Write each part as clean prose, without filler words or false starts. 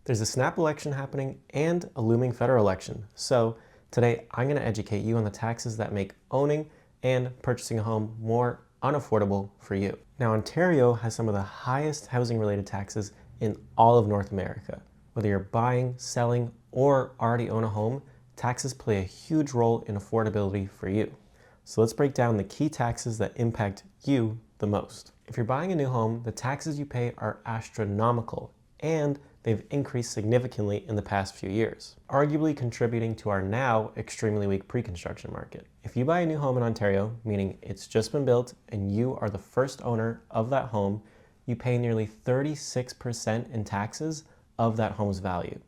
There's a snap election happening and a looming federal election. So today I'm going to educate you on the taxes that make owning and purchasing a home more unaffordable for you. Now, Ontario has some of the highest housing related taxes in all of North America. Whether you're buying, selling, or already own a home, taxes play a huge role in affordability for you. So let's break down the key taxes that impact you the most. If you're buying a new home, the taxes you pay are astronomical, and they've increased significantly in the past few years, arguably contributing to our now extremely weak pre-construction market. If you buy a new home in Ontario, meaning it's just been built and you are the first owner of that home, you pay nearly 36% in taxes of that home's value.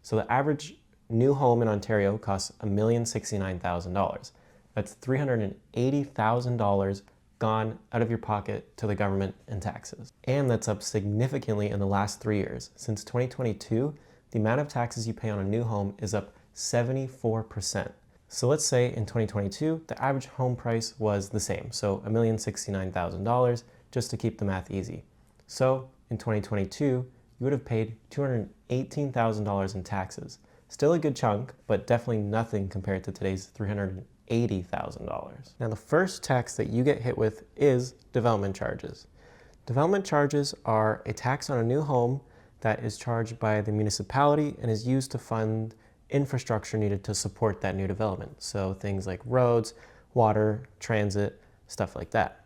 So the average new home in Ontario costs $1,069,000. That's $380,000 gone out of your pocket to the government in taxes. And that's up significantly in the last 3 years. Since 2022, the amount of taxes you pay on a new home is up 74%. So let's say in 2022, the average home price was the same, so $1,069,000, just to keep the math easy. So in 2022, you would have paid $218,000 in taxes. Still a good chunk, but definitely nothing compared to today's $380,000. Now, the first tax that you get hit with is development charges. Development charges are a tax on a new home that is charged by the municipality and is used to fund infrastructure needed to support that new development. So things like roads, water, transit, stuff like that.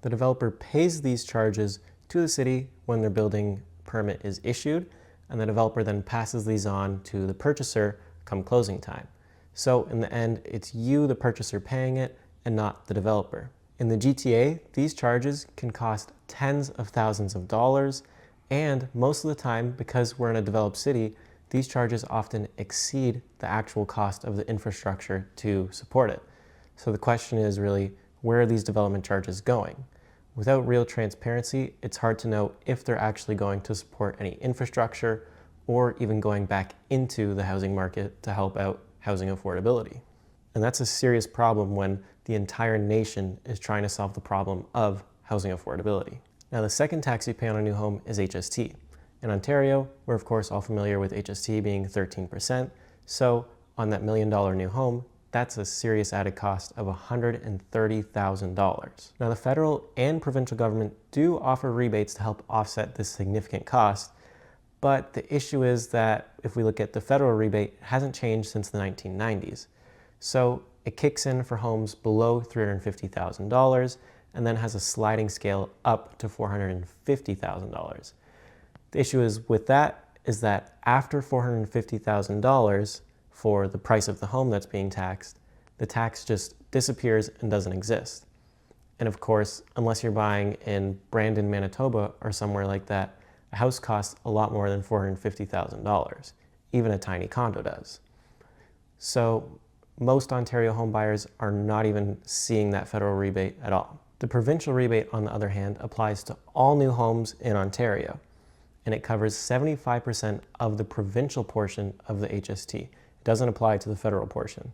The developer pays these charges to the city when their building permit is issued, and the developer then passes these on to the purchaser come closing time. So in the end, it's you, the purchaser, paying it and not the developer. In the GTA, these charges can cost tens of thousands of dollars, and most of the time, because we're in a developed city, these charges often exceed the actual cost of the infrastructure to support it. So the question is really, where are these development charges going? Without real transparency, it's hard to know if they're actually going to support any infrastructure or even going back into the housing market to help out housing affordability. And that's a serious problem when the entire nation is trying to solve the problem of housing affordability. Now, the second tax you pay on a new home is HST. In Ontario, we're of course all familiar with HST being 13%. So on that $1 million new home, that's a serious added cost of $130,000. Now, the federal and provincial government do offer rebates to help offset this significant cost, but the issue is that if we look at the federal rebate, it hasn't changed since the 1990s. So it kicks in for homes below $350,000 and then has a sliding scale up to $450,000. The issue is with that is that after $450,000 for the price of the home that's being taxed, the tax just disappears and doesn't exist. And of course, unless you're buying in Brandon, Manitoba or somewhere like that, a house costs a lot more than $450,000. Even a tiny condo does. So most Ontario home buyers are not even seeing that federal rebate at all. The provincial rebate, on the other hand, applies to all new homes in Ontario, and it covers 75% of the provincial portion of the HST. It doesn't apply to the federal portion.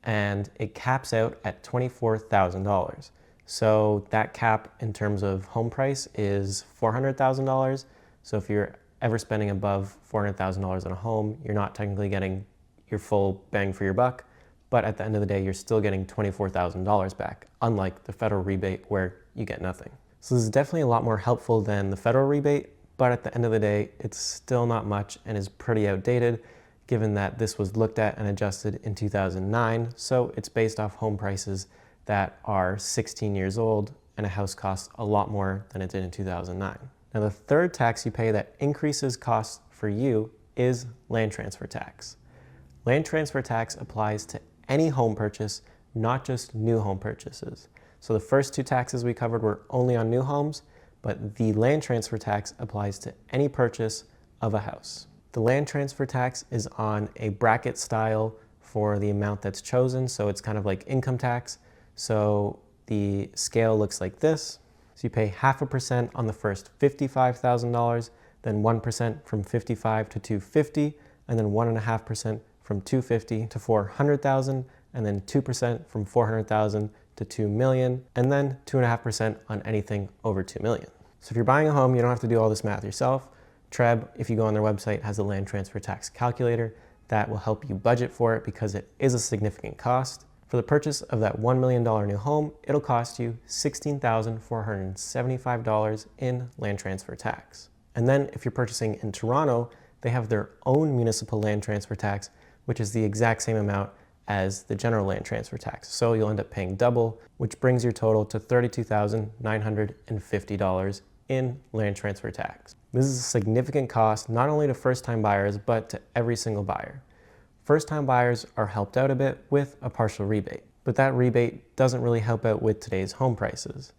And it caps out at $24,000. So that cap in terms of home price is $400,000. So if you're ever spending above $400,000 on a home, you're not technically getting your full bang for your buck, but at the end of the day, you're still getting $24,000 back, unlike the federal rebate where you get nothing. So this is definitely a lot more helpful than the federal rebate, but at the end of the day, it's still not much and is pretty outdated, given that this was looked at and adjusted in 2009. So it's based off home prices that are 16 years old, and a house costs a lot more than it did in 2009. Now, the third tax you pay that increases costs for you is land transfer tax. Land transfer tax applies to any home purchase, not just new home purchases. So the first two taxes we covered were only on new homes, but the land transfer tax applies to any purchase of a house. The land transfer tax is on a bracket style for the amount that's chosen, so it's kind of like income tax. So the scale looks like this. So you pay 0.5% on the first $55,000, then 1% from 55 to 250, and then 1.5% from 250 to 400,000, and then 2% from 400,000 to 2 million, and then 2.5% on anything over 2 million. So if you're buying a home, you don't have to do all this math yourself. TREB, if you go on their website, has a land transfer tax calculator that will help you budget for it because it is a significant cost. For the purchase of that $1 million new home, it'll cost you $16,475 in land transfer tax. And then if you're purchasing in Toronto, they have their own municipal land transfer tax, which is the exact same amount as the general land transfer tax. So you'll end up paying double, which brings your total to $32,950 in land transfer tax. This is a significant cost, not only to first-time buyers, but to every single buyer. First-time buyers are helped out a bit with a partial rebate, but that rebate doesn't really help out with today's home prices.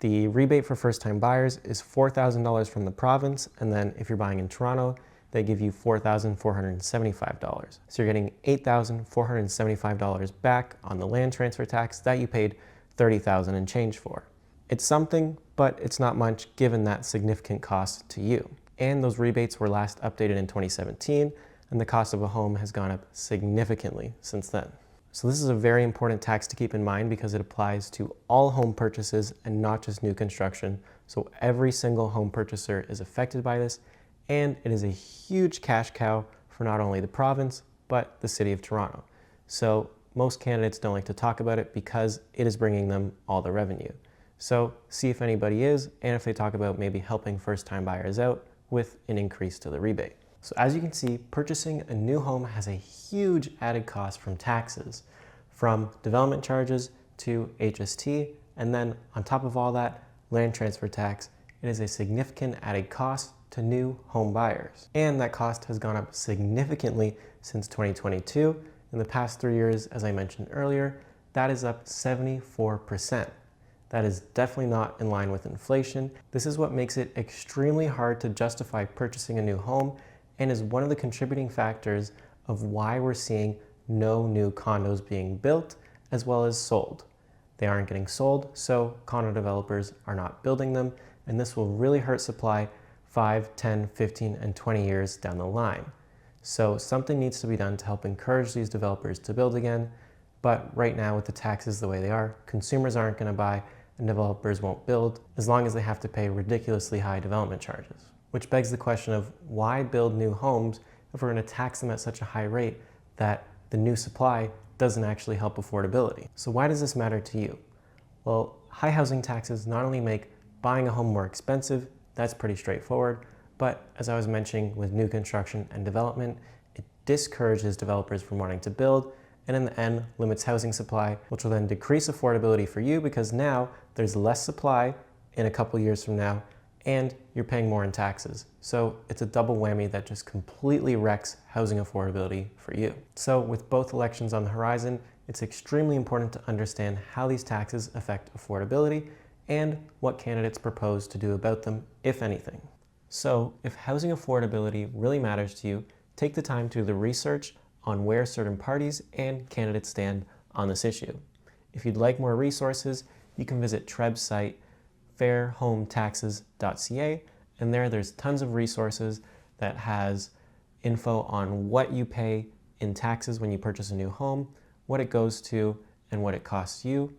The rebate for first-time buyers is $4,000 from the province, and then if you're buying in Toronto, they give you $4,475. So you're getting $8,475 back on the land transfer tax that you paid $30,000 and change for. It's something, but it's not much given that significant cost to you. And those rebates were last updated in 2017, and the cost of a home has gone up significantly since then. So this is a very important tax to keep in mind because it applies to all home purchases and not just new construction. So every single home purchaser is affected by this, and it is a huge cash cow for not only the province, but the city of Toronto. So most candidates don't like to talk about it because it is bringing them all the revenue. So see if anybody is, and if they talk about maybe helping first-time buyers out with an increase to the rebate. So as you can see, purchasing a new home has a huge added cost from taxes, from development charges to HST, and then on top of all that, land transfer tax. It is a significant added cost to new home buyers. And that cost has gone up significantly since 2022. In the past 3 years, as I mentioned earlier, that is up 74%. That is definitely not in line with inflation. This is what makes it extremely hard to justify purchasing a new home and is one of the contributing factors of why we're seeing no new condos being built as well as sold. They aren't getting sold, so condo developers are not building them, and this will really hurt supply 5, 10, 15, and 20 years down the line. So something needs to be done to help encourage these developers to build again, but right now with the taxes the way they are, consumers aren't going to buy and developers won't build as long as they have to pay ridiculously high development charges. Which begs the question of why build new homes if we're going to tax them at such a high rate that the new supply doesn't actually help affordability. So why does this matter to you? Well, high housing taxes not only make buying a home more expensive, that's pretty straightforward, but as I was mentioning with new construction and development, it discourages developers from wanting to build, and in the end limits housing supply, which will then decrease affordability for you because now there's less supply in a couple years from now, and you're paying more in taxes. So it's a double whammy that just completely wrecks housing affordability for you. So with both elections on the horizon, it's extremely important to understand how these taxes affect affordability and what candidates propose to do about them, if anything. So if housing affordability really matters to you, take the time to do the research on where certain parties and candidates stand on this issue. If you'd like more resources, you can visit TREB's site, Fairhometaxes.ca, and there's tons of resources that has info on what you pay in taxes when you purchase a new home, what it goes to, and what it costs you,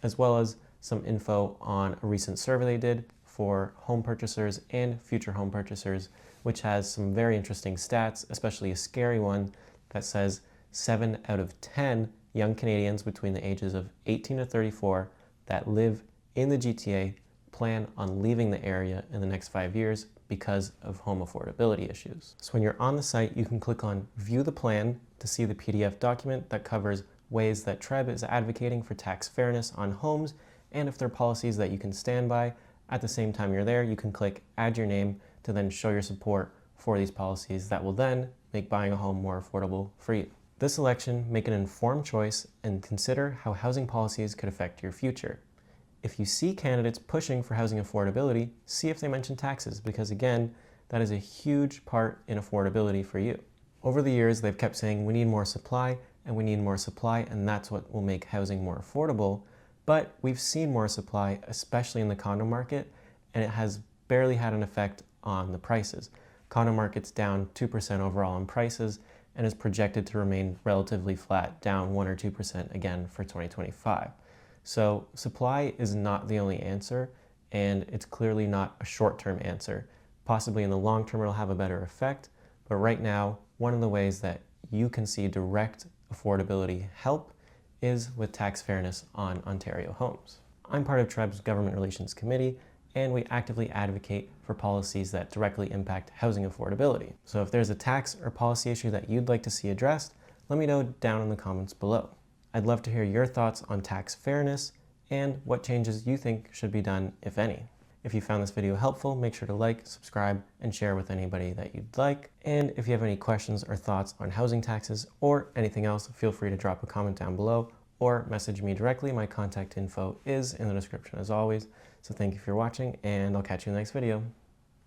as well as some info on a recent survey they did for home purchasers and future home purchasers, which has some very interesting stats, especially a scary one that says 7 out of 10 young Canadians between the ages of 18 to 34 that live in the GTA plan on leaving the area in the next 5 years because of home affordability issues. So when you're on the site, you can click on View the Plan to see the PDF document that covers ways that TREB is advocating for tax fairness on homes, and if there are policies that you can stand by. At the same time you're there, you can click Add Your Name to then show your support for these policies that will then make buying a home more affordable for you. This election, make an informed choice and consider how housing policies could affect your future. If you see candidates pushing for housing affordability, see if they mention taxes, because again, that is a huge part in affordability for you. Over the years, they've kept saying we need more supply and we need more supply, and that's what will make housing more affordable. But we've seen more supply, especially in the condo market, and it has barely had an effect on the prices. Condo market's down 2% overall in prices and is projected to remain relatively flat, down 1 or 2% again for 2025. So supply is not the only answer, and it's clearly not a short-term answer. Possibly in the long term it'll have a better effect, but right now, one of the ways that you can see direct affordability help is with tax fairness on Ontario homes. I'm part of TREB's Government Relations Committee, and we actively advocate for policies that directly impact housing affordability. So if there's a tax or policy issue that you'd like to see addressed, let me know down in the comments below. I'd love to hear your thoughts on tax fairness and what changes you think should be done, if any. If you found this video helpful, make sure to like, subscribe, and share with anybody that you'd like. And if you have any questions or thoughts on housing taxes or anything else, feel free to drop a comment down below or message me directly. My contact info is in the description as always. So thank you for watching, and I'll catch you in the next video.